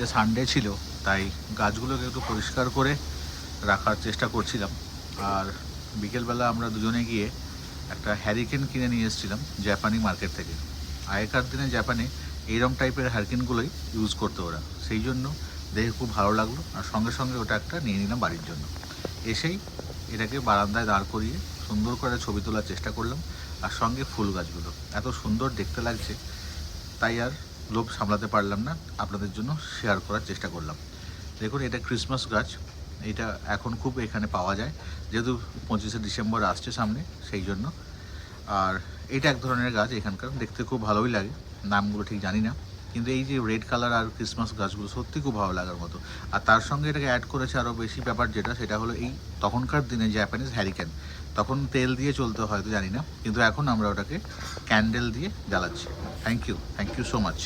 আজকে সানডে ছিল, তাই গাছগুলোকে একটু পরিষ্কার করে রাখার চেষ্টা করছিলাম। আর বিকেলবেলা আমরা দুজনে গিয়ে একটা হ্যারিকেন কিনে নিয়ে এসেছিলাম জাপানি মার্কেট থেকে। আগেকার দিনে জাপানে এইরকম টাইপের হ্যারিকেনগুলোই ইউজ করতো ওরা, সেই জন্য দেখে খুব ভালো লাগলো। আর সঙ্গে সঙ্গে ওটা একটা নিয়ে নিলাম বাড়ির জন্য। এসেই এটাকে বারান্দায় দাঁড় করিয়ে সুন্দর করে ছবি তোলার চেষ্টা করলাম। আর সঙ্গে ফুল গাছগুলো এত সুন্দর দেখতে লাগছে, তাই আর লোভ সামলাতে পারলাম না, আপনাদের জন্য শেয়ার করার চেষ্টা করলাম। দেখুন, এটা ক্রিসমাস গাছ। এটা এখন খুব এখানে পাওয়া যায়, যেহেতু 25শে ডিসেম্বর আসছে সামনে, সেই জন্য। আর এটা এক ধরনের গাছ, এখানকার দেখতে খুব ভালোই লাগে, নামগুলো ঠিক জানি না। কিন্তু এই যে রেড কালার আর ক্রিসমাস গাছগুলো সত্যি খুব ভালো লাগার মতো। আর তার সঙ্গে এটাকে অ্যাড করেছে আরও বেশি ব্যাপার, যেটা সেটা হলো এই তখনকার দিনে জাপানিজ হ্যারিকেন, তখন তেল দিয়ে চলতে হয়তো জানি না, কিন্তু এখন আমরা ওটাকে ক্যান্ডেল দিয়ে জ্বালাচ্ছি। Thank you so much.